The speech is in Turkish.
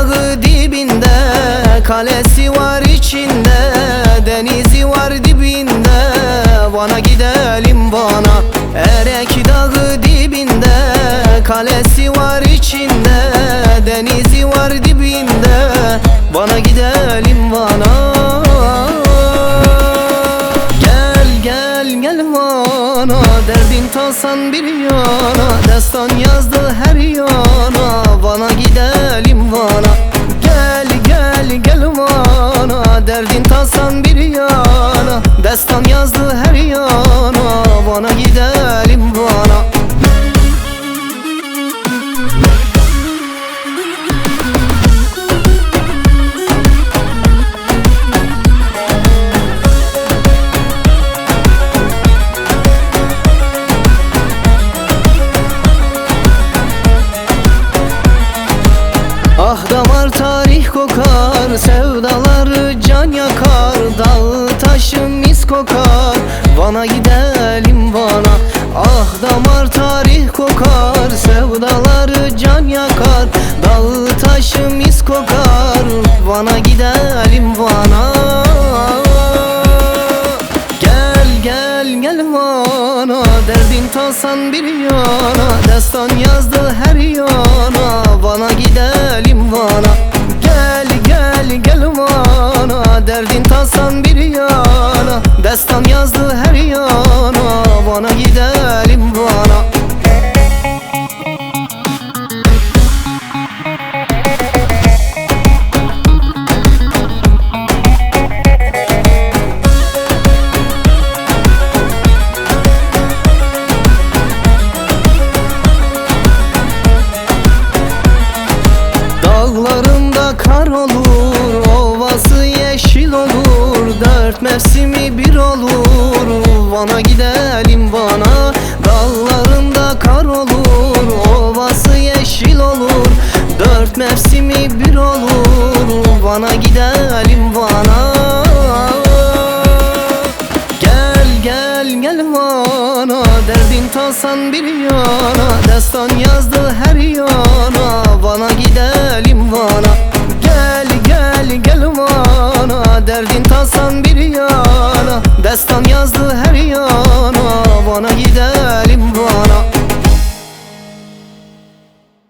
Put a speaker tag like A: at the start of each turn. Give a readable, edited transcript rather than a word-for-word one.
A: dağı dibinde, kalesi var içinde, denizi var dibinde. Van'a gidelim Van'a. Erek dağı dibinde, kalesi var içinde, denizi var dibinde. Van'a gidelim Van'a. Gel gel gel Van'a, derdin tasan bir yana, destan yazdı her yana. Van'a gidelim Van'a. Gel gel gel Van'a, derdin tasan bir yana, destan yazdı her yana. Van'a gidelim Van'a. Ah damar tarih kokar, sevdaları can yakar, dağı taşı mis kokar. Van'a gidelim Van'a. Ah damar tarih kokar, sevdaları can yakar, dağı taşı mis kokar. Van'a gidelim Van'a. Gel gel gel Van'a, derdin tasan bir yana, destan yazdı her yana. Van'a gidelim Van'a. Gel gel gel Van'a, derdin tasan bir yana, destan yazdı her yana. Van'a gidelim Van'a. Dağlarında kar olur, ovası yeşil olur, dört mevsimi bir olur. Van'a gidelim Van'a. Dağlarında kar olur, ovası yeşil olur, dört mevsimi bir olur. Van'a gidelim Van'a. Gel gel gel Van'a, derdin tasan bir yana, destan yazdı her yana. Van'a gidelim Van'a. Gel gel gel Van'a, derdin tasan bir yana, destan